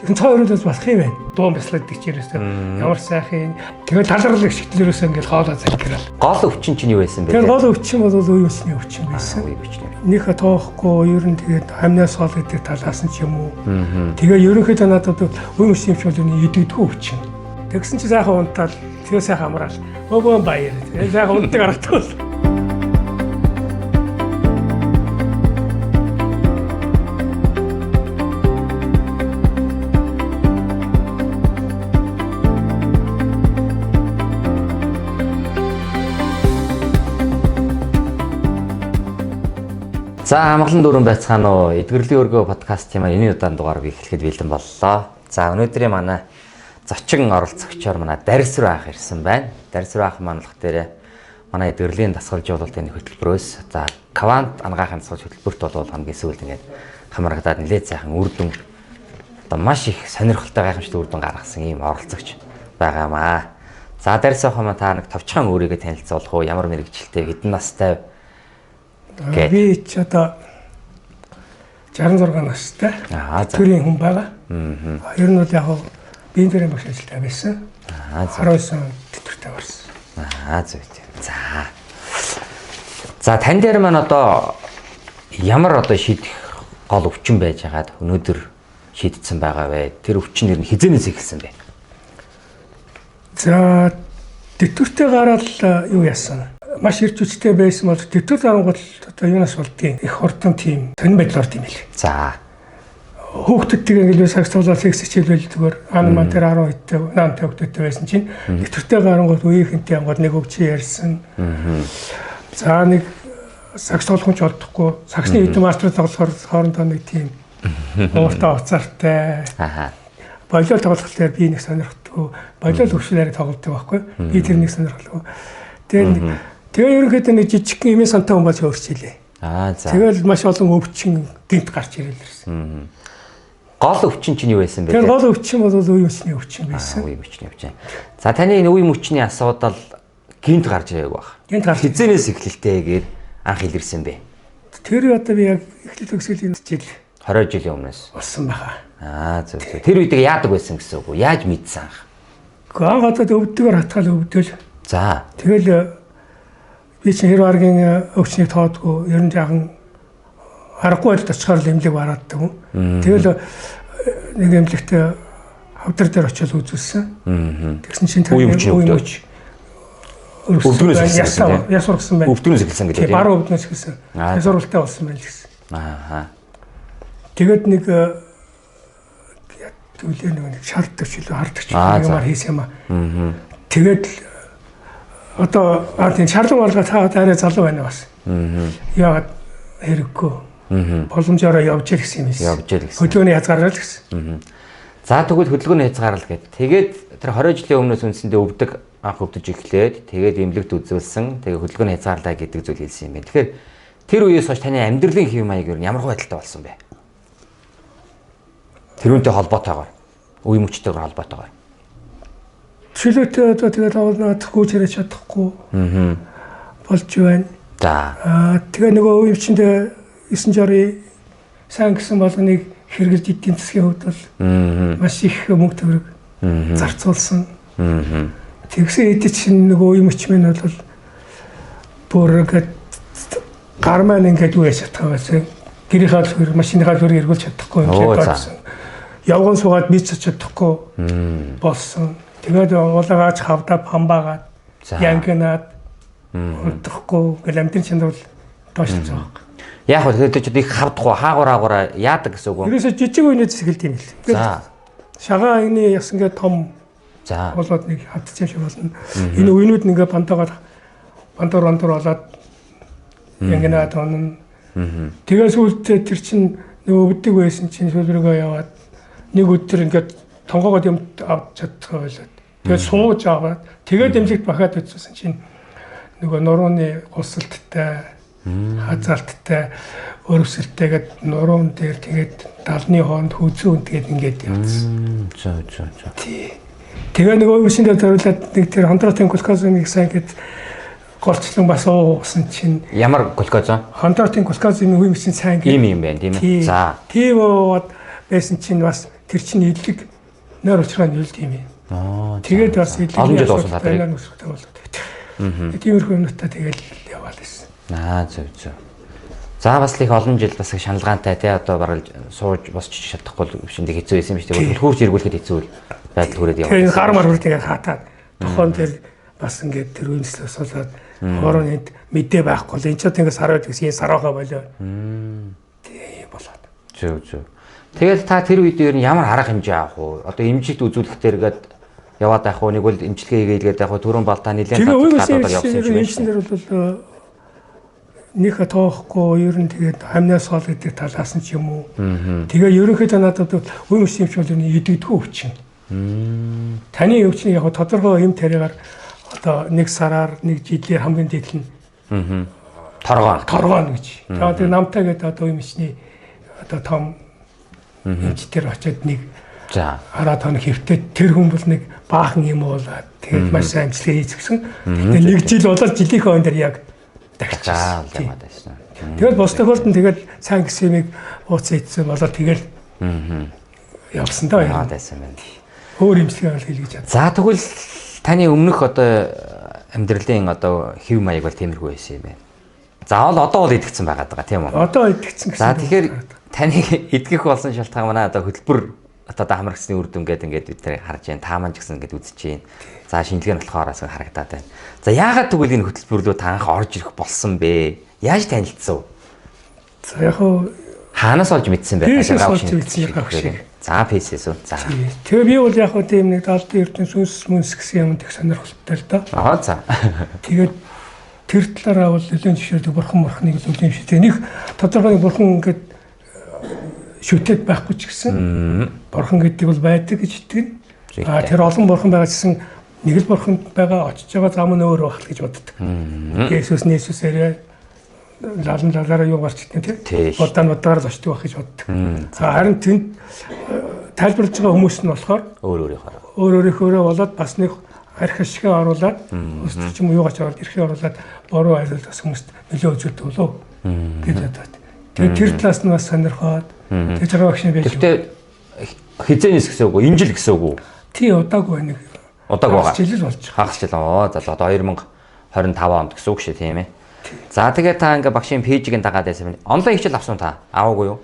Тэгэхээр цаа өрөөлөөс болох юм байна. Дуун бяцлаад дичээрээс ямар сайхан. Тэгээд таларлаг шитлэрээс ингээл хоолоо залгирал. Гол өвчин чинь юу байсан бэ? Тэгээд гол өвчин бол үе өсний өвчин байсан. Үе өвчин. Нэг тоохгүй ер нь тэгээд амнаас гол гэдэг талаас нь ч юм уу. Тэгээд ерөнхийдөө надад үе өсний өвчин бол идэгдгүй өвчин. Тэгсэн чи сайхан унтаал тэгээ сайхан амраал. Өвөө баяр. Тэгээд сайхан унтдаг аргатай бол. За амгалан дүүрэн байцгаана уу. Эдгэрлийн өргөө подкастын маань энэ удаан дугаар эхлэхэд бэлэн боллоо. За өнөөдрийн манай зочин оролцогчоор манай Дарис руу ах ирсэн байна. Дарис руу ах маань болох дээр манай эдгэрлийн дасгалж явуулалтын хөтөлбөрөөс за Квант ангаахын дасгалж хөтөлбөрт бол хамгийн сүүлд ингээд хамрагдаад нэлээд сайхан үр дүн одоо маш их сонирхолтой гайхамшигт үр дүн гаргасан ийм оролцогч байгаамаа. За Дарис ах маань та нэг товчхон өөрийгөө танилцуулах уу? Ямар мэрэгчлэлтэй, хэдэн настай? Би ч одоо 66 настай. Төрийн хүн байгаа. Ер нь бол яг биеийн төрийн багш ажилтай байсан. 19 он тэтгэвртэй барсан. Зөв. За тань дээр маань одоо ямар одоо шийдэх гол өвчин байж байгаад өнөөдөр шийдсэн байгаа вэ? Тэр өвчин нэр нь хизэнээс эхэлсэн бэ? За тэтгэвртэй гараад юу яасан? Маш ирж үстэй байсан бол тэтгэл гарангуул одоо юунаас болдгийг их хурдан тийм сонир байдлаар тийм ээ. За. Хүүхдүүдтэй ингээд сагсуулаад лекц хичээлэл зүгээр анман дээр 10 хэдтэй наантай хүүхдүүдтэй байсан чинь тэтгэвртэй гарангуул үеийнхэнтэй ангууд нэг өвчий ярьсан. За нэг сагсуулах ч олдохгүй. Сагсны хэдэн мастер тоглохоор хоорондоо нэг тийм ууртаа уцаартай. Болол тоглохлоор би нэг сонирхдаггүй. Болол хөвшлээрээ тоглодог байхгүй. Би тэр нэг сонирхолгүй. Тэгээ ерөнхийдөө нэг жижиг эмээ сантай хүн болж өөрчлөлээ. За. Тэгэл маш олон өвчин гинт гарч ирэл ирсэн. Гол өвчин чинь юу байсан бэ? Тэр гол өвчин бол үе өсний өвчин байсан. Үе өчний өвчин. За таны энэ үе өчний асуудал гинт гарч ирээгүй баг. Гинт гарч хизэнээс эхлэлтэйгээр анх илэрсэн бэ? Тэр одоо би яг эхлэл өгсөлийн жил 20 жилийн өмнөөс болсон байгаа. Зөв. Тэр үед яадаг байсан гэсэн үг үү? Яаж мэдсэн анх? Анх одоо өвдөгөр хатгаал өвдөл. За. Тэгэл би чинь хэр аргийн өвчнийг тоодгүй ер нь жаахан аргагүй байдалд очихоор л эмнэлэг барааддаг. Тэгэл нэг эмнэлэгт хавдар дээр очиод үзүүлсэн. Тэгсэн чинь тэр үе өвч өвдгөнөөс эхэлсэн. Ясвар гэсэн байна. Өвдгөнөөс эхэлсэн гэдэг тийм. Баруун өвдгөнөөс эхэлсэн. Ясвартай болсон байна л гэсэн. Тэгээд нэг түлээ нэг шаарддаг ч илүү харддаг ч юмар хийсэн юм аа. Тэгээд одоо тийм шаарлан болгоо та арай залуу байна бас. Яагаад хэрэггүй. Боломжоор явж ир гэсэн юм байна. Хөдөлгөөний хязгаарлал гэсэн. За тэгвэл хөдөлгөөний хязгаарлал гэдэг. Тэгээд тэр 20 жилийн өмнөөс үндсэндээ анх өвдөж эхлээд тэгээд эмнэлэгт үзүүлсэн. Тэгээд хөдөлгөөний хязгаарлаа гэдэг зүйл хэлсэн юм байна. Тэгэхээр тэр үеэс хойш таны амьдралын хэв маяг юу ямар байдалтай болсон бэ? Тэрүүнтэй холбоотойгоор, үе мөчтэйгээр холбоотойгоор. Чөлөөтэй одоо тэгээд авалнаадахгүй чирэж чадахгүй болж байна. За. Тэгээ нөгөө үе мөчөндөө 9 жорын сайн гэсэн болгоныг хэрэгжилж эдийн засгийн хувьд бол маш их мөнгө төгрөг зарцуулсан. Тэгсэн хэдий чинь нөгөө үе мөч минь бол бүр ингээд гар маань ингээд юу яж чадах байсан. Гэрийнхаа хөрөг машиныхаа хөрөг эргүүлж чадахгүй юм байсан. Явган суугаад бийч чадахгүй болсон. Тэгээд уулаагааж хавдаа памбаагаад янгинаад унтахгүй гэл амтын чанд бол доошлж байгаа. Яг хөө тэгээд ч их хавдахгүй хаагаараа яадаг гэсэн үг үү? Ерөөсө жижиг үеийнээс эхэлт юм л. За. Шагаа игний яс ингээд том болоод нэг хавдчих шиг болно. Энэ үеийнүүд ингээд бантаагаад бантуур болоод янгинаад онно. Тэгээд сүүлдээ тэр чин нөгөө өвдөг байсан чинь сүүлрүүгөө яваад нэг өдөр ингээд тонгоогод юм авч чадчихсан байлаа. Тэгээд сууж аваад тэгээд эмнэлэгт бахаад үзсэн чинь нөгөө нурууны гусалттай хазаалттай өрөвсөлтэйгээд нуруунд дээр тэгээд далны хоонд хүйцүүн тэгээд ингээд явсан. Тэгээ нөгөө үеийндээ зориулаад нэг тэр хондротын глюкозыг сайн гээд голчлон бас уусан чинь ямар глюкоз? Хондротын глюкозын үе мөчийн сайн ийм юм байна тийм ээ. За. Тийм уугаад байсан чинь бас тэр чинь эдлэг нойр уучраа нь үлд юм. Тэгээд бас эдлэг олон жил болсон та тэр. Тиймэрхүү юмнуудаа тэгэл яваал байсан. Зөв. За бас л их олон жил бас шаналгаантай тий одоо бараг сууж босч чадахгүй шиндээ хэцүү байсан юм шүү дээ. Хөвч эргүүлэхэд хэцүү байдал хүрээд яваа. Тэгээд гар мар хүртэйгээ хатаад тохон тэр бас ингээд тэр үнслээс болоод орон энд мэдээ байхгүй л энэ ч одоо ингээд сараад гэсэн сараагаа болоо. Тийм болоод. Зөв. Тэгээд та тэр үед ер нь ямар арга хэмжээ авах вэ? Одоо эмчилт үзүүлэхтэр гээд яваад байх уу? Нэг бол эмчилгээ хийгээд байх уу? Төрөн балдаа нэлээд татвар явсан юм шиг байна. Тэр бол нэг тоохгүй ер нь тэгээд хамнаас хол гэдэг талаас нь ч юм уу. Тэгээ ерөнхийдөө надад үе мөсөмч бол идэвдгүү өвчин. Таны өвчин яг тодорхой юм тариагаар одоо нэг сараар нэг жилээр хамгийн дээд нь торгоон гэж. Тэгээд намтай гэдэг одоо үе мөсний одоо том эмчтэр очиод нэг хараад хоног хэвтээ тэр хүн бол нэг баахан юм болоод тэгээд маш сайн амжилт хийчихсэн. Тэгээд нэг жил болоод жилийнхээ өн дээр яг тагчаа яваад байсан. Тэгээд бос тохиолдолд тэгээд сайн гэсэн юмыг ууц ийдсэн болоод тэгээд явсан даа яваад байсан байна. Өөр имчилгээ бол хийлгэж чадсан. За тэгвэл таны өмнөх одоо амьдралын одоо хэв маяг бол тиймэрхүү байсан юм байна. Заавал одоо бол идэгцэн байгаад байгаа тийм үү? Одоо идэгцэн гэсэн. За тэгэхээр таны идгэх болсон шалтгаан манай одоо хөтөлбөр одоо хамрагсны үр дүн гэдэг ингээд бид тэр харж байна. Тааман ч гэсэн ингээд үзэж байна. За шинжилгээ нь болохоор асуу харагдаад байна. За яагаад тэгвэл энэ хөтөлбөр рүү та анх орж ирэх болсон бэ? Яаж танилцсан вэ? За яг хоо хаанаас олж мэдсэн бэ? За фейсээс үү. За. Тэгээ би бол яг хоо тийм нэг даалдын эрдэнэ сүнс мүнс гэсэн юмд их сонирхолтой л доо. За. Тэгээд тэр талаараа бол нэлээд жишээлдэг бурхныг зүйл юм шиг. Тэгээ нэг тодорхой нэг бурхан ингээд шүтээд байхгүй ч гэсэн бурхан гэдэг бол байдаг гэж итгэв. Тэр олон бурхан байгаа гэсэн нэг л бурханд байгаа очиж байгаа зам нь өөр байх л гэж боддог. Есүс нээсүсээрээ лалаараа юу гарч ирсэн тийм. Бодаар зочдөг байх гэж боддог. Харин тэнд тайлбарлаж байгаа хүмүүс нь болохоор өөрөөхөө болоод бас нэг арх ашиг оруулаад өстөч юм юу гаж ороод эрхээ оруулаад боруу айлал бас хүмүүст нөлөө үзүүлдэг болов гэж бодоод. Тэгээд тэр талаас нь бас сонирхоод тэгээд жаргал багшны байж. Гэхдээ хизээнээс гэсэн үг үү? Энэ жил гэсэн үг үү? Тий удаагүй байна. Удаагүй байгаа. Жил болж байгаа. Хагас жил. За одоо 2025 онд гэсэн үг шүү тийм ээ. За тэгээд та ингээ багшийн пэйжийг дагаад байсан юм. Онлайн хичээл авсан та? Аваагүй юу?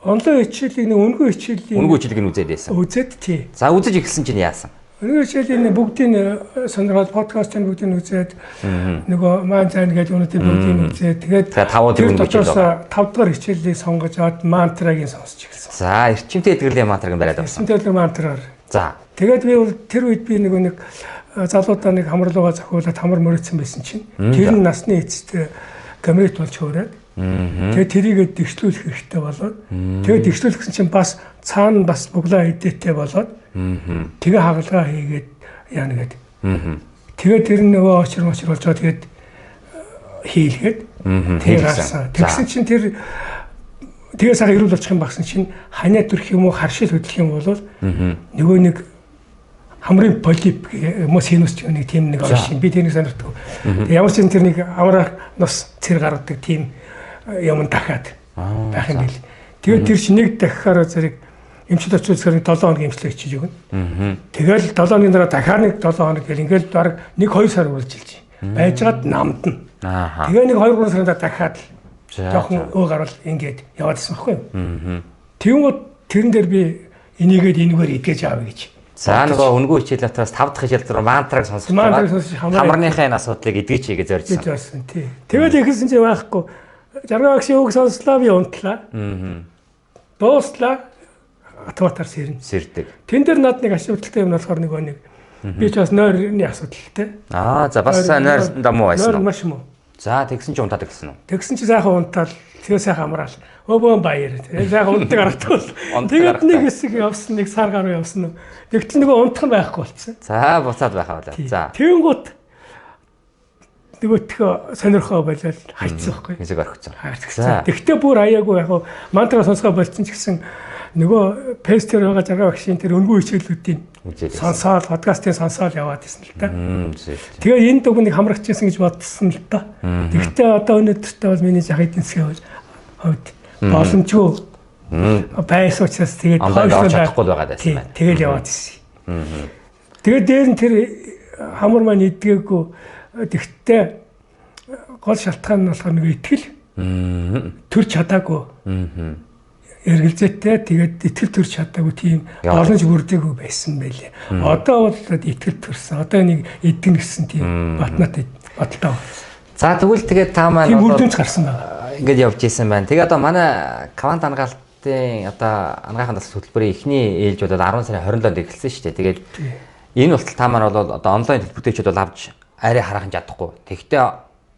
Онлайн хичээлийг нэг үнэгүй хичээлийг нь үзээд байсан. Үзээд тий. За үзэж эхэлсэн чинь яасан? Үнэгүй хичээлийн бүгдийн сонирхол подкастын бүгдийг үзээд нөгөө маань цаана гэж өнөөдөр бүгдийг үзээд тэгээд тэр дотроос 5 дахь хичээлийг сонгож аваад мантрагийн сонсч эхэлсэн. За эрчимтэй эдгэрлийн мантраг бариад авсан. Эрчимтэй эдгэр мантраар. За. Тэгээд би бол тэр үед би нэг залуудаа нэг хамралуугаа зохиулаад хамар мөрөөдсөн байсан чинь тэр нь насны эцэст гамрит болж хөөрөөд тэгээд тэрийгэ дэгшлүүлэх хэрэгтэй болоод тэгээд дэгшлүүлэх гэсэн чинь бас цаана бас буглаа идээтэй болоод тэгээ хагалгаа хийгээд яана гэдэг. Тэгээд тэр нөгөө очир болж байгаа тэгээд хийлгээд тэгээд гарсан. Тэгсэн чинь тэр тэгээ сар ирүүл болчих юм багсан чинь ханиа төрх юм уу харшил хөдлөх юм бол нөгөө нэг хамрын полип мос хинус ч нэг тийм нэг оршин би тэрийг сонирхдаг. Ямар ч тэр нэг аврах нус цэр гаргадаг тийм юм дахиад байх юм бил. Тэгээд тэр чинь нэг дахихаараа зэрэг эмчилж очиулсаар 7 хоног эмчилгээ хийж өгнө. Тэгэл 7 хоногийн дараа дахиад нэг 7 хоног гэл ингээл баг 1-2 сар үржилж байжгаад намдна. Тэгээ нэг 2-3 сарын дараа дахиад жоохон өө гарвал ингээд яваад ирсэн байхгүй юу? Тэгвэл тэрэн дээр би энийгээд энэгээр идгэж аав гэж. За нөгөө үнгүй хичээл дотроос 5 дахь хичээл дээр мантраг сонсож байгаа. Хамарныхын асуудлыг эдгэж хийгээ зорьсон. Тэгэл ихэлсэн чинь байхгүй. Жаргал багшийн үг сонслоо би унтлаа. Дууслаа. Автоматар сэрдэг. Тэн дээр над нэг асуудалтай юм болохоор нөгөө нэг би ч бас нойрны асуудалтай. За бас нойр дамуу байсан. Нойр маш муу. За тэгсэн чи унтаад гэсэн үү? Тэгсэн чи сайхан унтаал, тэгээ сайхан амраал. Өвөө баяр. Тэгээ сайхан унтдаг аргатай бол. Тэгээд нэг хэсэг явсан, нэг сар гаруй явсан нь. Тэгтэл нөгөө унтах нь байхгүй болсон. За буцаад байхаа болоо. За. Тэнгуут нөгөөтгөө сонирхоо болол хайцсан байхгүй. Хэсэг орхицсан. За. Тэгтээ бүр аяагүй яг мантра сонсгоо болцсон ч гэсэн нөгөө пестер байгаа жаргал багшийн тэр өнгөө хичээлүүдийн сонсоол подкастын сонсоол яваад исэн л та. Тэгээ энэ дүгнийг хамрагчсан гэж бодсон л та. Тэгтээ одоо өнөөдөртөө бол миний жах эдийн засгийн хувьд боломжгүй Байсан учраас тэгээд орж чадахгүй байгаад байсан байна. Тэгээд яваад ирсэн. Тэгээд дээр нь тэр хамар маань идгээгүй тэгтээ гол шалтгаан нь болохоор нэг итгэл төрч чадаагүй. Эргэлзээтэй тэгээд итгэл төрч чадаагүй тийм олон зүгүрдэггүй байсан байлээ. Одоо бол итгэл төрсөн. Одоо нэг эдгэн гэсэн тийм батнатай баталтай. За тэгвэл тэгээд та маань тийм үрдүнц гарсан байна. Ингээд явж исэн байна. Тэгээд одоо манай Квант ангаалтын одоо ангаахан тасал хөтөлбөрийн эхний ээлжүүдэд 10 сарын 27-нд эхэлсэн шүү дээ. Тэгээд энэ болтол та маань бол одоо онлайн төлбөртэйчүүд бол авч арай хараахан чадахгүй. Тэгтээ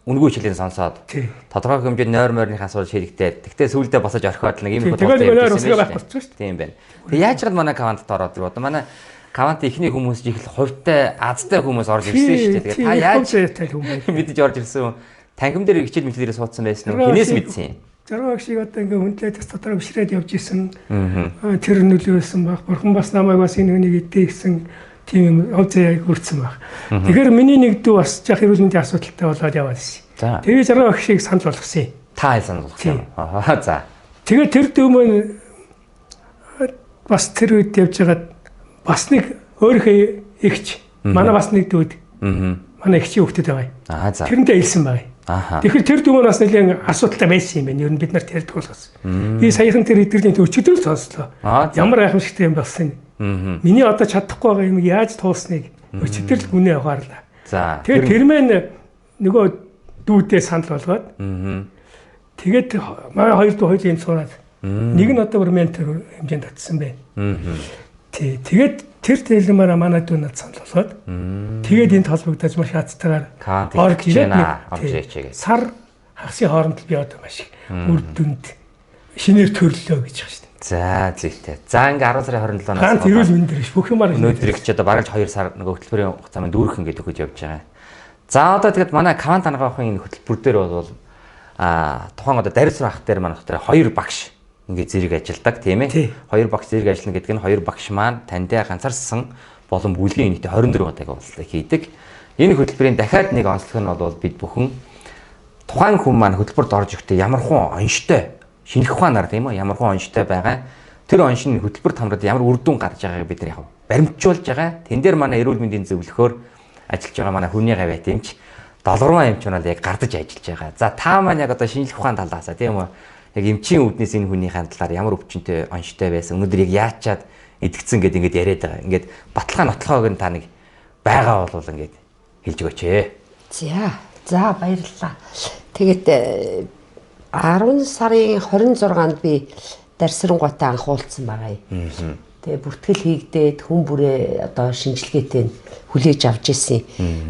үнгүй хичээлийн сонсоод тодорхой хэмжээнд нойр морьныхаа асуулт шийдэгдээд тэгтээ сүүлдээ босож орхиод нэг юм бодлоо. Тийм байна. Тэгээд яаж гад манай Квантд ороод ирв. Одоо манай Квант ихний хүмүүс их хувьтай азтай хүмүүс орж ирсэн шүү дээ. Тэгээд та яаж мэдэж орж ирсэн? Танхим дээр хичээл мэдлэрээ суудсан байсан уу? Хинээс мэдсэн юм? Заруу агшиг одоо ингээ хүндлээ тэс дотроо бишрээд явж исэн. Тэр нөлөөсөн баг. Бурхан бас намайг бас энэ хүнийг идэ гэсэн тийм юм овцээ хүрсэн баг. Тэгэхээр миний нэг дүү бас жах эрүүл мэндийн асуудалтай болоод яваад ирсэн. Тэгээ заруу агшиг санал болгосон юм. Та санал болгосон. За. Тэгээ тэр дүү маань бас тэр үед явж байгаад бас нэг өөрийнхөө эгч манай бас нэг дүүд манай эгчийн хүүхдэд байгаа. Тэрнтэй илсэн байгаа. Тэгэхээр тэр дүүмээс нэлийн асуудалтай байсан юм байна. Ер нь бид нарт ярьдаг болгосон. Би саяхан тэр эдгэрлийн өчигдөр сонслоо. Ямар гайхамшигтай юм болсон. Миний одоо чадахгүй байгаа юм яаж туусныг өчигдөр л гүнээ ухаарлаа. Тэгээд тэр мэн нөгөө дүүдээ санал болгоод тэгээд манай хоёр дүү хоёулын юм сураад нэг нь одоо бүр ментор хэмжээнд татсан байна. Тэгээд тэр телемара манай дүү над санал болгоод тэгээд энэ толбогдож маш хацтайгаар орж ирээд сар хагасын хооронд би одоо маш их үр дүнд шинээр төрлөө гэж байна шүү дээ. За зүйтэй. За ингээ 10 сарын 27-наас ганц эрүүл мэндэр ш бүх юмар өнөөдөр их ч одоо бараг 2 сар нөгөө хөтөлбөрийн хугацаанд дүүрэх ингээд өгөж явж байгаа. За одоо тэгээд манай Квант ангаахын энэ хөтөлбөр дээр бол тухайн одоо Дарис ах дээр манай дотор 2 багш ингээд зэрэг ажилдаг тийм ээ. 2 багш зэрэг ажиллана гэдэг нь 2 багш маань таньдаа ганцаарсан болон бүлгийн нийт 24 удаагийн уулзалт хийдэг. Энэ хөтөлбөрийн дахиад нэг онцлог нь бол бид бүхэн тухайн хүн маань хөтөлбөрт орж ирэхдээ ямар хүн онцтой шинэх ухаанаар тийм үү ямар хүн онцтой байгаа. Тэр онц нь хөтөлбөр тамраад ямар үр дүн гарч байгааг бид нар яг баримтжуулж байгаа. Тэн дээр манай эрүүл мэндийн зөвлөхөөр ажиллаж байгаа манай хүний гавьяат эмч долгормоо эмч маань яг гардаж ажиллаж байгаа. За та маань яг одоо шинжлэх ухаан талаасаа тийм үү яг эмчийн үүднээс энэ хүний хандлаар ямар өвчнөд онцтой байсан. Өнөөдөр яг яачаад идэгцэн гэдэг ингээд яриад байгаа. Ингээд баталгаа нотлохоог нь та нэг байгаа бол ингээд хэлж өгөөч ээ. За баярлалаа. Тэгээд 10 сарын 26-нд би Дарсрангуйтай анх уулзсан байгаа юм. Тэгээ бүртгэл хийгдээд хүн бүрээ одоо шинжилгээтэй хүлээж авч ирсэн.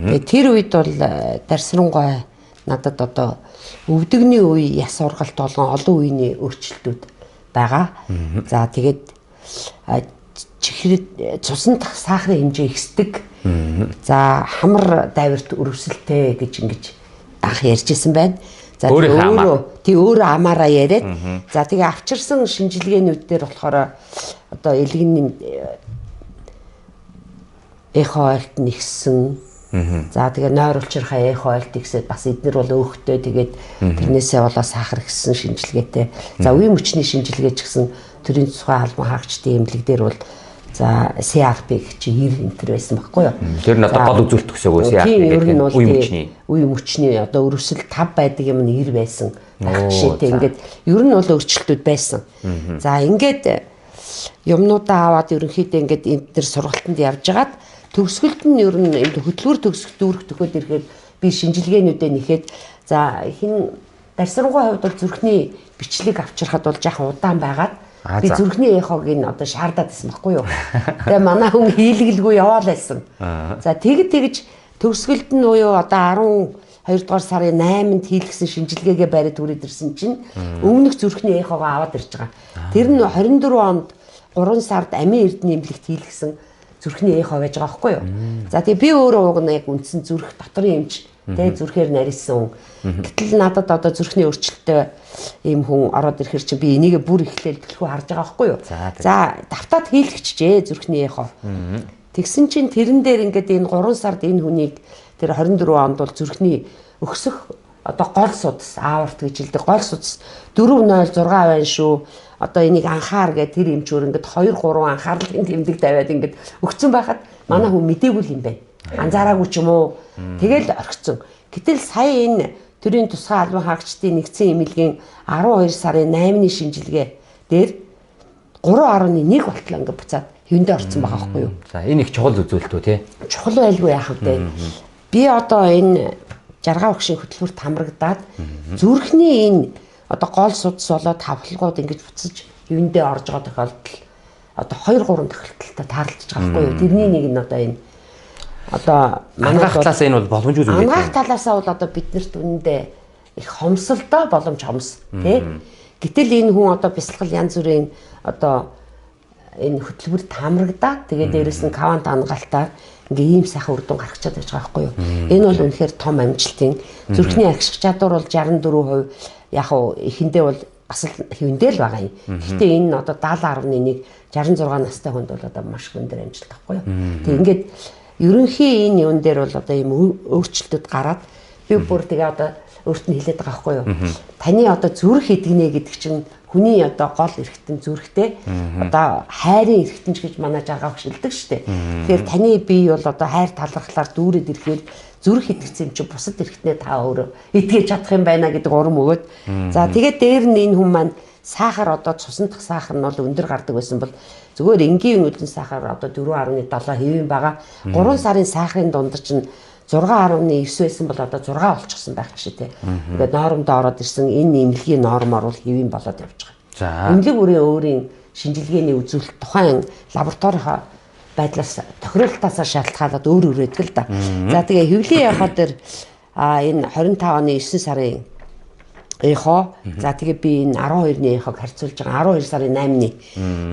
Тэгээ тэр үед бол Дарсрангуй надад одоо өвдөгний үе яс ургалт болон олон үеийн өөрчлөлтүүд байгаа. За тэгээд чихрэд цусан дах сахарын хэмжээ ихсдэг. За хамар дайварт өрөвсөлтэй гэж ингэж анх ярьжсэн байна. За өөрөө амаараа яриад. За тэгээ авчирсан шинжилгээнүүд дээр болохоор одоо элэгний эхоолт нэгсэн. За тэгээ нойр улчирхай эхоолт ихсээд бас эднэр бол өөхтэй тэгээд тэрнээсээ болоо сахар ихсэн шинжилгээтэй. За үе мөчний шинжилгээ ч гэсэн төрийн тухай албан хаагчдын эмнэлэг дээр бол за CRP гэж 90 энтер байсан байхгүй юу? Тэр нь одоо гол үзүүлэлт гэсээгөө CRP гэдэг нь үе мөчний одоо өрөвсөл 5 байдаг юм нь 90 байсан. Жишээтэй ингээд ер нь бол өөрчлөлтүүд байсан. За ингээд юмнуудаа аваад ерөнхийдөө ингээд энэ төр сургалтанд явж хагаад төгсгөлд нь ер нь энэ хөтөлбөр төгсгөлт дүүрэх төхөд ирэхэд би шинжилгээнүүдээ нэхэд за хин Дарсрангуй хувьд бол зүрхний бичлэг авчрахад бол жаахан удаан байгаад би зүрхний эхог ин одоо шаардаад байсан байхгүй юу. Тэгээ манай хүн хийлгэлгүй яваал байсан. За тэгж төгсгөлд нь буюу одоо 12 дугаар сарын 8-нд хийлгсэн шинжилгээгээ бариад түрээд ирсэн чинь өмнөх зүрхний эхогоо аваад ирж байгаа. Тэр нь 24 онд 3 сард амийн эрдэнэ эмнэлэгт хийлгсэн зүрхний эхо байж байгаа байхгүй юу. За тэгээ би өөрөө уг нь яг үндсэн зүрх доторын эмч тэгээ зүрхээр нарийнсан. Гэтэл надад одоо зүрхний өөрчлөлттэй ийм хүн ороод ирэхэр чи би энийг бүр ихлээл төлхөө харж байгаа байхгүй юу. За давтаад хийлгчихжээ зүрхний эхо. Тэгсэн чинь тэрэн дээр ингээд энэ 3 сард энэ хүнийг тэр 24 онд бол зүрхний өксөх одоо гол судас ааварт гэж хэлдэг гол судас 4.06 байна шүү. одоо энийг анхаар гэдэг тэр эмчөөр ингээд 2 3 анхаарлын тэмдэг тавиад ингээд өгцөн байхад манай хүн мэдээгүй юм байна. Анзаараагүй ч юм уу. Тэгэл орхицсон. Гэтэл сая энэ төрийн тусгай албан хаагчдын нэгдсэн эмнэлгийн 12 сарын 8-ны шинжилгээ дээр 3.1 болтлоо ингээд буцаад хэвэндээ орсон байгаа байхгүй юу? За энэ их чухал үзүүлэлт үү те? Чухал байлгүй яах вэ? Би одоо энэ жаргаа багшийн хөтөлбөрт хамрагдаад зүрхний энэ одоо гол судас болоод тавхалгууд ингэж буцаж хэвэндээ орж байгаа тохиолдол одоо 2 3 тохиолдолтой таарлаж байгаа байхгүй юу? Тэрний нэг нь одоо энэ одоо ангаах талаас энэ бол боломжгүй зүйл. Ангаах талаасаа бол одоо биднэрт үнэндээ их хомсолтой боломж хомс тий. Гэтэл энэ хүн одоо бясалгал янз бүрийн одоо энэ хөтөлбөрт хамрагдаад тэгээд дээрэс нь кавант ангаалтаар ингээ ийм сайхан үр дүн гаргах чадж байгаа байхгүй юу. Энэ бол үнэхээр том амжилтын зүрхний агших чадвар бол 64% яг уу эхэндээ бол бас л хэвэндээ л байгаа юм. Гэхдээ энэ одоо 70.1 66 настай хүнд бол одоо маш өндөр амжилт байхгүй юу. Тэг ингээд ерөнхий энэ юун дээр бол одоо ийм өөрчлөлтүүд гараад би бүр тэгээ одоо өөрт нь хэлээд байгаа байхгүй юу. Таны одоо зүрх эдгэнэ гэдэг чинь хүний одоо гол эрхтэн зүрхтэй одоо хайрын эрхтэнч гэж манай жаргаа хөшилдэг шүү дээ. Тэгэхээр таны бие бол одоо хайр талархлаар дүүрээд ирэхээр зүрх эдгцэн чи бусад эрхтнээ та өөрөө эдгэж чадах юм байна гэдэг урам өгөөд. За тэгээд дээр нь энэ хүн маань сахар одоо цусан дахь сахар нь бол өндөр гардаг байсан бол зүгээр энгийн үлдэн сахар одоо 4.7 хэвэн байгаа. 3 сарын сахарын дундar чинь 6.9 байсан бол одоо 6 болчихсон байх жишээ те. Ингээд нормдоо ороод ирсэн энэ эмнэлгийн нормоор бол хэвэн болоод явж байгаа. За. Эмнэлэг бүрийн өөрийн шинжилгээний үзүүлэлт тухайн лабораторийн байдлаас тохиролтоосоо шалтгаалаад өөр байдаг л да. За тэгээ хэвлэлийн явахад дэр энэ 25 оны 9 сарын эхо за тэгээ би энэ 12-ны эхог харьцуулж байгаа 12 сарын 8-ны.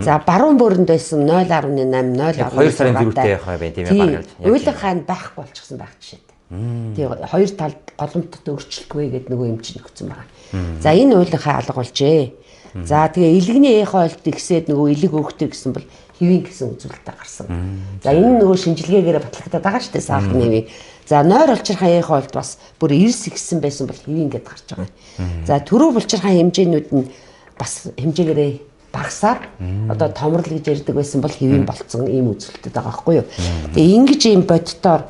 За баруун бөөрөнд байсан 0.8 0.2 2 сарын зөрүүтэй яхаа бай тийм ээ баг. Уйлах хаан байхгүй болчихсон байх жишээтэй. Тэгээ хоёр талд голомтод өөрчлөлтгүй гэдэг нөгөө юм чинь өгсөн байгаа. За энэ уйлах хаан алга болжээ. За тэгээ илгэний эхоолт ихсээд нөгөө илэг өөхтэй гэсэн бол хэвийн гэсэн үзүүлэлтээ гарсан. За энэ нөгөө шинжилгээгээр батлагдаад байгаа шүү дээ сахарын хэвийн. За нойр улчирхай эхоолт бас бүр эрс ихсэн байсан бол хэвийн гэдээ гарч байгаа. За төрөв булчирхай хэмжээнүүд нь бас хэмжээгээрээ багасаад одоо томрол гэж ярьдаг байсан бол хэвийн болцсон ийм үзүүлэлтүүд байгаа байхгүй юу. Тэгээ ингэж ийм боддоор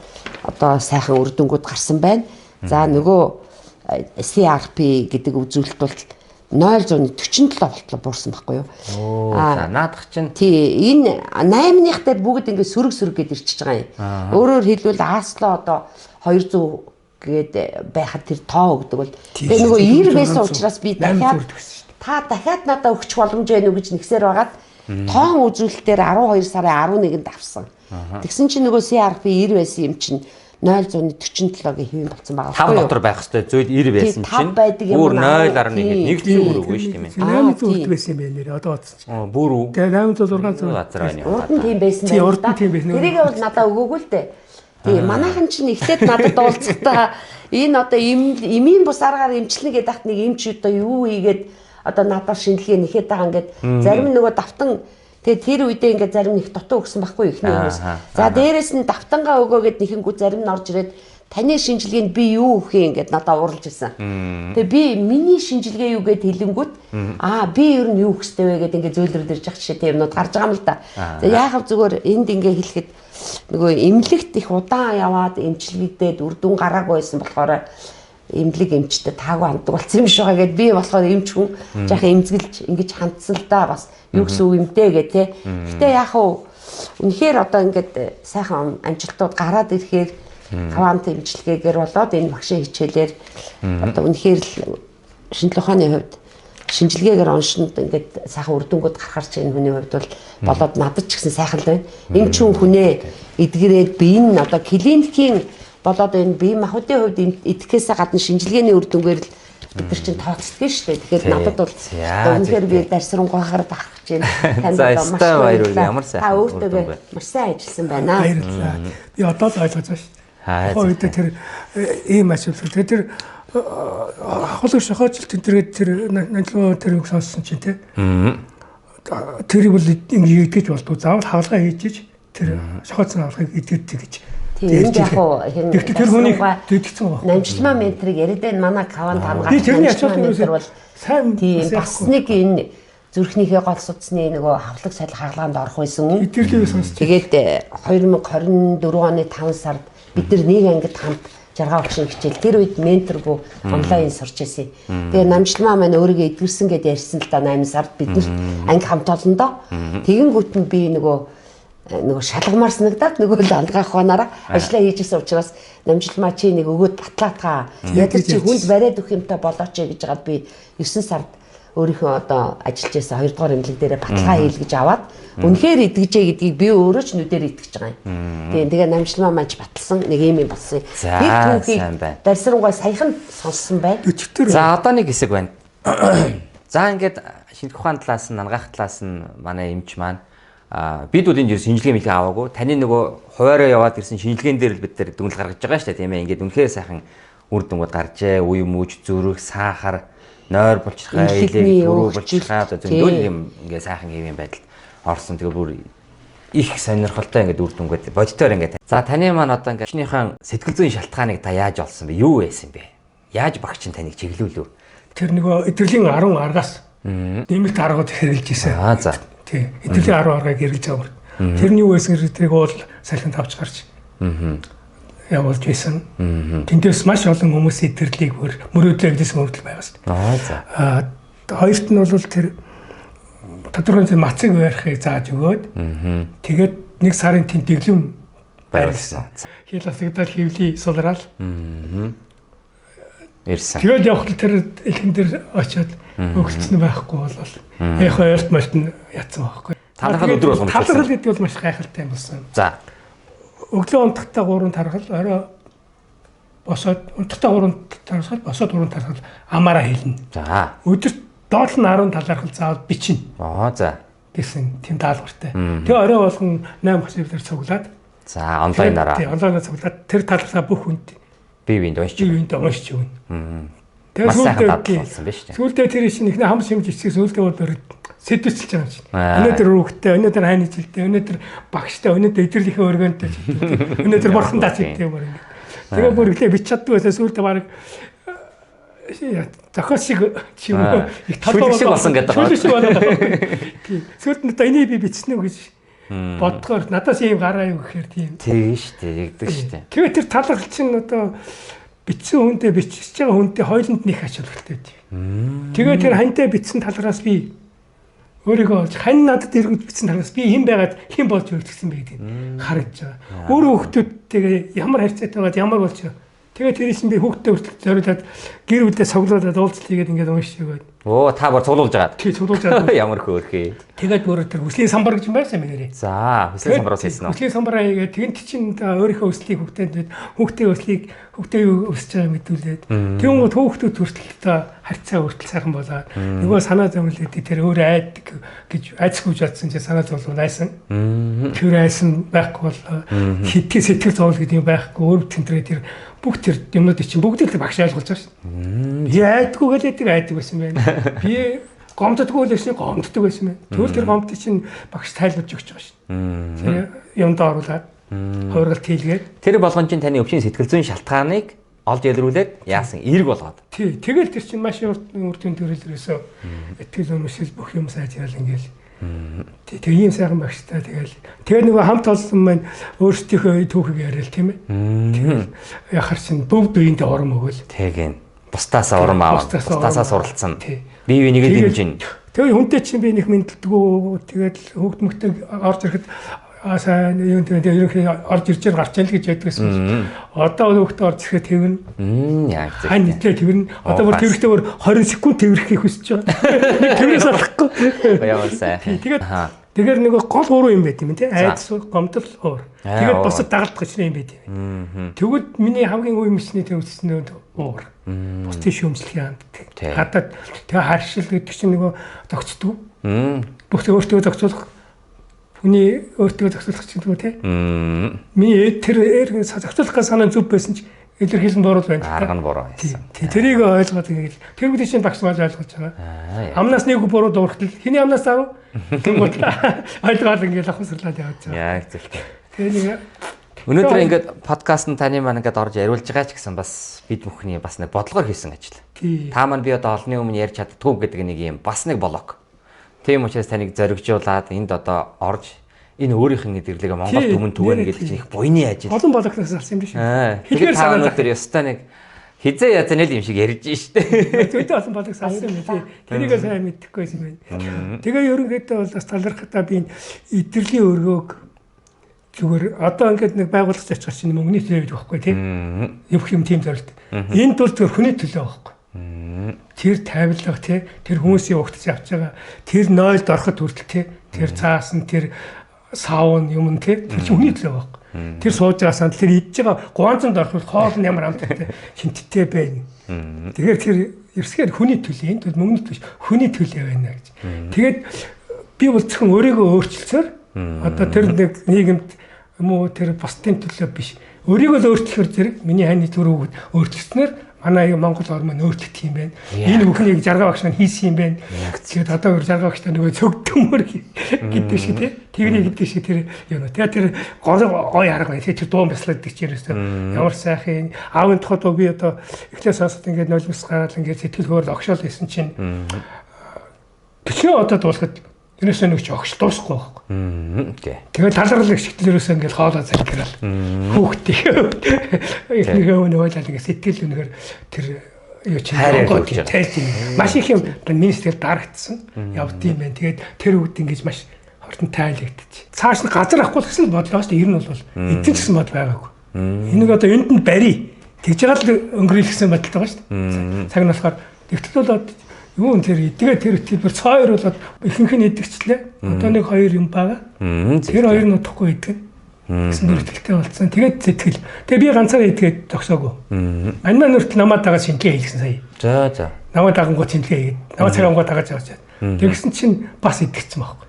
одоо сайхан үр дүнгууд гарсан байна. За нөгөө CRP гэдэг үзүүлэлт бол 0.47 болтлоо буурсан байхгүй юу. За наадах чинь тий энэ 8-ных дээр бүгд ингэ сөрөг гэд ирчихэж байгаа юм. Өөрөөр хэлбэл Асло одоо 200 гээд байхад тэр тоо өгдөг бол тэгээ нөгөө 90 байсан учраас би дахиад надад өгчих боломж байна уу гэж нэгсээр байгаад тоон үзүүлэлтээр 12 сарын 11-нд авсан. Тэгсэн чинь нөгөө CRP 90 байсан юм чинь 0.47-гийн хэвэн болсон байгаа байхгүй юу? 5 дотор байх хэвээр зүйд 90 байсан чинь бүр 0.1 зүйл өгөө шүү дээ. 800 байсан юм байна нэр одоо бодсон чинь. Бүр үү? Тэгээ 800 газар байна. Урд нь тийм байсан байна. Урд нь тийм байсан. Тэрийг бол надад өгөөгүй л дээ. Тий, манайхан чинь эхлээд надад уулзахдаа энэ одоо эмийн бус аргаар эмчилнэ гэдэг ахт нэг эмч одоо юу хийгээд одоо надад шинжилгээ нэхэд байгаа ингээд зарим нөгөө давтан тэгээ тэр үедээ ингээд зарим нэг дутуу өгсөн байхгүй ихний хүмүүс. За дээрэс нь давтангаа өгөөгээд нэхэнгүү зарим нь орж ирээд таны шинжилгээнд би юу өгөх юм ингээд надад уралж ирсэн. Тэгээ би миний шинжилгээ юу гэд хэлэнгүүт би ер нь юу өгөх ёстой вэ гэд ингээд зөөлрөд ирж ах жишээтэй юмнууд гарч байгаа юм л да. За яахав зүгээр энд ингээд хэлэхэд нөгөө эмнэлэгт их удаан яваад эмчилгээдээд үр дүн гараагүй байсан болохоор эмнэлэг эмчтэй таагүй ханддаг болсон юм шиг байгаа гэд би болохоор эмч хүн жаахан эмзгэлж ингэж хандсан л да бас юу гэсэн үг юмтэй гэ тэ. Гэтэ яах вэ? Үнэхээр одоо ингээд сайхан амжилтууд гараад ирэхээр квант эмчилгээгээр болоод энэ багшийн хичээлээр одоо үнэхээр л шинжилгээ ухааны хувьд шинжилгээгээр оншинд ингээд сайхан үр дүнгууд гарахар чинь хүний хувьд бол болоод надад ч гэсэн сайхан л байна. Эм ч хүнээ эдгэрээд би энэ одоо клиникийн болоод энэ бие махбодын хувьд эдгэхээс гадна шинжилгээний үр дүнгээр л бид нар чинь тооцдгийг шүү дээ. Тэгэхээр надад бол үнэхээр би дарсрангуй хараад авах гэж байна. За өстой баярлалаа. Ямар сайн. Та өөртөө маш сайн ажилласан байна. Баярлалаа. Би одоо л ойлгож байна шүү дээ. Хойд тэр ийм асуудал тэр хавлаг шохоожилт энэ тэр нандлуу тэр үг сонссон чинь тий. Тэр бол ингэ идэж болдгоо заавал хавлгаа хийж тэр шохооцсон хавлагыг идэгдэх гэж. Тийм яг хоо тэр хүнийг дэгдсэн байна. Намжлмаа ментрийг яриад байна манай каван тамгаа. Би тэрний ачаалал бол сайн тийм бас нэг энэ зүрхнийхээ гол судасны нөгөө хавлаг салхи хаалгаанд орох байсан. Итгэрлээ сонсч. Тэгээд 2024 оны 5 сард бид нар нэг ангид хамт жаргал багшийн хичээл тэр үед менторгүй онлайн сурч байсан. Тэгээ намжламаа маань өөрийгөө эдгэрсэн гэдээ ярьсан л да 8 сард бид нар анги хамт олондоо. Тэгэнгүүт нь би нөгөө шалгамаар санагдаад нөгөө л алгаах ханаараа ажиллаа хийжсэн учраас намжламаа чи нэг өгөөд батлаатгаа ядар чи хүнд бариад өгөх юмтай болооч гэж жагаад би 9 сард өөрийнхөө одоо ажиллаж байсан 2 дугаар эмнэлэг дээрээ баталгаа хийлгэж аваад үнэхээр идэгжээ гэдгийг би өөрөө ч нүдээр итгэж байгаа юм. Тэгээ намжламаа маань баталсан нэг юм болсон. Би түүхийг дарсрангуй саяхан сонссон байна. За одоо нэг хэсэг байна. За ингээд шинжлэх ухааны талаас нь ангаах талаас нь манай эмч маань бид бол энэ шинжилгээ мэлгээ аваагүй. Таны нөгөө хуваараа яваад ирсэн шинжилгээнд дээр л бид нар дүгнэлт гаргаж байгаа шүү дээ тийм ээ. Ингээд үнэхээр сайхан үр дүнгууд гарчээ. Үе мөж, зүрх, сахар, нойр булчирхай, илэг, бүрүү булчирхай одоо зөндөл юм ингээд сайхан юм байдалд орсон. Тэгээ бүр их сонирхолтой ингээд үр дүнгууд бодитоор ингээд. За таны маань одоо ингээд чинийхэн сэтгэл зүйн шалтгааныг та яаж олсон бэ? Юу байсан бэ? Яаж багч нь таныг чиглүүлв? Тэр нөгөө эдгэрлийн 10 аргаас нэмэлт аргууд хэрэгжилж ирсэн. За. Тий. Эдгэрлийн 10 аргыг хэрэгжилж байгаа. Тэрний юу байсан гэдгийг бол салхинд авч гарч. Явуулж байсан. Тэндээс маш олон хүмүүс эдгэрлийг мөрөөдлөө гэдсэн мөрөдөл байгаас. За. Хоёрт нь бол тэр тодорхой зэн мацыг барихыг зааж өгөөд тэгээд нэг сарын тэмдэглэм байрлсан. Хил асагдаад хөвлий сулраал. Ирсэн. Тэгээд явхад тэр элхэн дээр очиод өгөлцсөн байхгүй болол. Яг хоёрт маш ятсан байхгүй. Талархал өдөр болгоно. Талархал гэдэг бол маш гайхалтай юм болсон. За. Өглөө унтахтаа 3 тархал, орой босоод унтахтаа 3 тархал, босоод 3 тархал амаараа хэлнэ. За. Өдөрт доод нь 10 талархал заавал бичнэ. За. Гэсэн тийм даалгавартай. Тэгээ орой болгон 8 компьютер цуглаад. За, онлайнаараа. Тийм, онлайнаар цуглаад тэр талхлаа бүх хүнд бие биенд уншиж өгнө. Тэгээ сүүлдээ тэр чинь ихний хам шимж ичсээс сүүлдээ бол сэдвэлж байгаа юм чинь. Өнөөдөр хүүхдээ, өнөөдөр хайны жилдээ, өнөөдөр багштай, өнөөдөр эдгэрлийнхээ өргөнтэй жилдээ, өнөөдөр бурхан даач гэдэг юм байна. Тэгээ бүр ихлэ бич чаддгүй байсан сүүлдээ баг зохиос шиг чим их толгой болсон гэдэг байна. Сүүлд нь одоо энийг би бичсэн үү гэж бодгоор надаас ийм гараа юу гэхээр тийм. Тийм шүү дээ, ягдаг шүү дээ. Тэгээ тэр талхал чинь одоо бичсэн хүнтэй бичиж байгаа хүнтэй хоёуланд нэг ач холбогдолтой тийм. Тэгээ тэр хантай бичсэн талраас би өөрийгөө хань надад эргэж бичсэн талаас би хэн байгаад хэн болж өөрчлөсөн бэ гэдэг харагдаж байгаа. Өөрөө хүүхдүүдтэйгээ ямар харьцаатай байгаад ямар болж байгаа. Тэгээ тэр чинь би хүүхдтэй хүртэл зориулаад гэр бүлээ цуглуулад уулзлыгээд ингээд уншиж байгаа. Оо та бүр цуглуулж байгаа. Тий цуглуулж байгаа. Ямар хөөрхий. Тэгээд бүр тэр хүслийн самбар гэж байсан юм нэрээ. За хүслийн самбараас хийсэн үү? Хүслийн самбараа хийгээд тэгэнт чинь өөрийнхөө хүслийг хүүхдийн хүслийг хүүхдээ юу өсөж байгааг мэдүүлээд тэгвэл хүүхдүүд хүртэл харьцаа хүртэл сайхан болоод нөгөө санаа зовлоод тэр өөр айдаг гэж айцгүй жадсан чи санаа зовлоо найсан. Тэр айсан байхгүй бол хитгэл сэтгэл зовлол гэдэг юм байхгүй өөр тэнтрээ тэр бүх тэр юмнууд чинь бүгд л багш ойлгуулж байгаа шүү. Би айдгүй гэлээдэг айдаг байсан байна. Би гомддоггүй л байсан гомддог байсан байна. Тэгвэл тэр гомдод чинь багш тайлбарж өгч байгаа шүү. Тэр юмд оруулаад хувиргалт хийлгээд тэр болгон чинь таны өвчин сэтгэл зүйн шалтгааныг олж илрүүлээд яасан эерэг болгоод. Тий, тэгэл тэр чинь маш урд дүн төрөлөөсөө итгэл үнэмшил бүх юм сайжрал ингээл. Тэгээ ийм сайхан багштай тэгээ нөгөө хамт олсон маань өөрсдийнхөө түүхийг яриад тийм ээ. Тэгээд яхаар чинь бүгд үеийнтэй ором өгөөл. Тэгин. Бусдаасаа урам аав. Бусдаасаа суралцсан. Бие биенийгээ дэмжин. Тэгээ хүнтэй чинь би нэг мэдлдэггүй. Тэгээд хүүхд мөхтэй орж ирэхэд сайн юм тэгээд ерөнхий орж ирж гарч ял гэж ядгсан. Одоо хүүхдээ орж ирэхэд тэрнэ. Яг зөв. Хань нийтлээ тэрнэ. Одоо бүр тэрхтээ бүр 20 секунд тэрхийг хүсэж байгаа. Тэрээс алахгүй. Яавал сайхан. Тэгэхээр нөгөө гол гурван юм байт юм тий. Айдас, гомдол, уур. Тэгээд бусад дагалдах гэж юм байт юм. Тэгвэл миний хамгийн үе мэдсэний төвчсөн уур. Бусдын шүүмжлэхийн ханддаг. Гадаад тэгээ харшил гэдэг чинь нөгөө зогцдог. Бүх өөртөө зогцуулах хүний өөртөө зохицуулах чинь үү те. Миний тэр зохицуулах санаа зүв байсан ч илэрхийлэн буруу байна. Арга нь буруу байсан. Тэрийг ойлгоод ингээл тэр бүдий чинь багш болж ойлгож байгаа. Амнаас нэг буруу дуурхтал хиний амнаас авав. Тэнгууд ойлгоод ингээл авахсарлаад явж байгаа. Яг зөв. Тэгээ нэг өнөөдөр ингээд подкаст нь таны маань ингээд орж яриулж байгаа ч гэсэн бас бид бүхний бас нэг бодлогоор хийсэн ажил. Та маань би одоо олонний өмнө ярьж чаддгүй гэдэг нэг юм бас нэг блог. Тийм учраас таныг зоригжуулаад энд одоо орж энэ өөрийнх нь эдгэрлэгээ Монгол түмэн түгэн гэдэг чинь их буйны ажил. Олон балагнаас алсан юм биш үү? Тэгэхээр та өнөөдөр ёстой нэг хизээ язан л юм шиг ярьж штэ. Зөвхөн олон балагнаас алсан юм тий. Тэрийг сайн мэдэхгүй байсан байна. Тэгээ ерөнхийдөө бол бас талархтаа би эдгэрлийн өргөөг зүгээр одоо ингээд нэг байгууллага зочих чинь мөнгөний төлөө гэдэг байхгүй тий. Явах юм тийм зорилт. Энд бол зөвхөн хүний төлөө байхгүй. Тэр тавилга тий, тэр хүмүүсийн угтаж авч байгаа тэр нойлд ороход хүртэл тий, тэр цаасан тэр саун юм тий, тэр чинь хүний төлөө байхгүй. Тэр сууж байгаа санд тэр идж байгаа гуанцанд ороход хоол нь ямар амттай хинттэй байна. Тэгэхээр тэр ерсгээр хүний төлөө энд бол мөнгөний төлөө хүний төлөө байна гэж. Тэгээд би бол зөвхөн өөрийгөө өөрчилсөөр одоо тэр нэг нийгэмд юм уу тэр бусдын төлөө биш. Өөрийгөө л өөрчлөхөр зэрэг миний хань зүрх өөрчлөснөр манай Монгол ор маань өөрчлөгдөх юм байна. Энэ бүхнийг жаргал багш маань хийсэн юм байна. Тэгээд одоо жаргал багш та нөгөө цөгдөмөр гэдэг шиг тэгний гэдэг шиг тэр юу нэ. Тэгээд тэр гой арга байна. Тэр дуун бяцлаад гэж ярьсан. Ямар сайхан аавын тухайд би одоо эхлээс сонсоод ингээд нулимс гараад ингээд сэтгэл хөөр огшоол хийсэн чинь тэгэхээр одоо дуусахад тэрнээс нэг ч огш дуусахгүй байхгүй. Тэгээд таларлаг шигтлэрээс ингээд хоолоо залгирал. Хүүхдээ эхнийхээ өнөө ойлаад ингээд сэтгэл үнэхээр тэр юу чинь тайлж маш их юм миний сэтгэл дарагдсан. Явдсан юм байна. Тэгээд тэр үед ингээд маш хортон тайлагдчих. Цааш нь газар авахгүй л гэсэн бодлоо шүү дээ. Ер нь бол эдэн гэсэн бод байгаагүй. Энийг одоо энд нь барий. Тэгж байгаа л өнгөрүүлсэн бодолтой байгаа шүү дээ. Цаг нь болохоор тэгтэл бол юу тэр идгээ тэр хэлбэр цоор болоод ихэнх нь идэгчлээ. Одоо нэг хоёр юм байгаа. Тэр хоёр нь удахгүй идэх. Гэсэн бүртгэлтэй болсон. Тэгээд сэтгэл. Тэгээ би ганцаараа идгээд зогсоогүй. Мань маань өртөл намайг дагаад шингээ хийлгсэн сая. За. Намайг дагангууд шингээ хийгээд. Намайг цагаангууд дагаад явж чад. Тэгсэн чинь бас идэгцсэн байхгүй.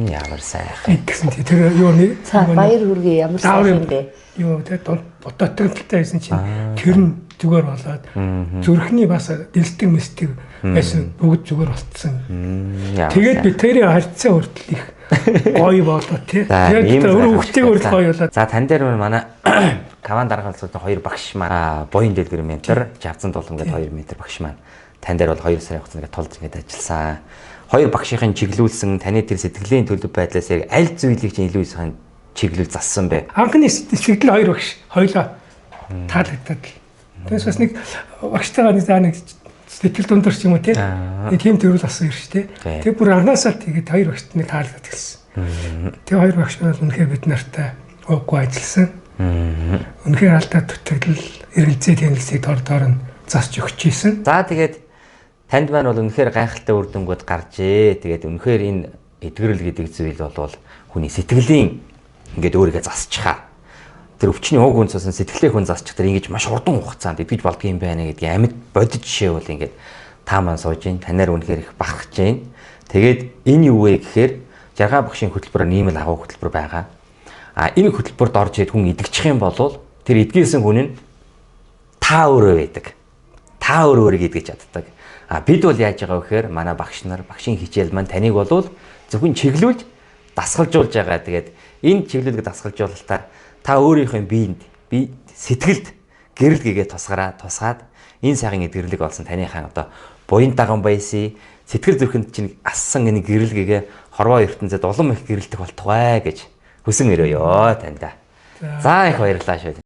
Ямар сайхан. Идэгсэн тэр юу нэ. Баяр хүргэе ямар сайхан юм бэ. Юу тэр дотооттой байсан чинь тэр нь зүгээр болоод зүрхний бас дэлтэг мэстэг байсан бүгд зүгээр болцсон. Тэгээд би тэрийг харьцаа хүртэл их гоё болоо тий. Тэгээд өөр хөвгтэйг хүртэл гоё болоо. За тань дээр манай Каван даргаалцсан хоёр багш маань буян дэлгэр ментор Жавзан дулам гэдэг 2 метр багш маань тань дээр бол 2 сарын хугацаанд тулж ингээд ажилласан. Хоёр багшийн чиглүүлсэн таны тэр сэтгэлийн төлөв байдлаас яг аль зүйлийг чинь илүү сайн чиглүүл зассан бэ? Анхны сэтгэл хоёр багш хоёлоо таалагдаад. Тэгээс бас нэг багштайгаа нэг сэтгэл дундэрч юм уу тий. Тийм төрөл асан ирж тий. Тэг бүр анхнаасаа тэгээд хоёр багшд нэг таалагдаад гэлсэн. Тэг хоёр багш бол үнэхээр бид нартай ууггүй ажилласан. Үнэхээр алдаа төтгөл эргэлзээ тэнэлсийг дор нь засч өгч ийсэн. За тэгээд танд маань бол үнэхээр гайхалтай үр дүнгууд гарчээ. Тэгээд үнэхээр энэ эдгэрэл гэдэг зүйл бол хүний сэтгэлийн ингээд өөрийгөө засчихаа. Тэр өвчний уг үнцсэн сэтгэлээ хүн засчих тэр ингэж маш хурдан хугацаанд идэж болдгийм байна гэдгийг амьд бодит жишээ бол ингээд та маань сууж ийн танаар үнэхээр их бахархж байна. Тэгээд энэ юу вэ гэхээр жаргал багшийн хөтөлбөрөөр нийгмэл агуу хөтөлбөр байгаа. Энэ хөтөлбөрт орж ирээд хүн идэгчих юм бол тэр идгээсэн хүн нь та өөрөө байдаг. Та өөрийгөө идгэж чаддаг. Бид бол яаж байгаа вэ гэхээр манай багш нар багшийн хичээл маань таныг бол зөвхөн чиглүүлж дасгалжуулж байгаа. Тэгээд энэ чиглүүлэг дасгалжуулалтаар та өөрийнхөө бие сэтгэлд гэрэл гэгээ тусгаад энэ сайхан эдгэрлэг олсон таныхаа одоо буян даган байсан сэтгэл зүрхэнд чинь ассан энэ гэрэл гэгээ хорвоо ертөнцид улам их гэрэлтэх болтугай гэж хүсэн өрөөё танда. За их баярлалаа шүү.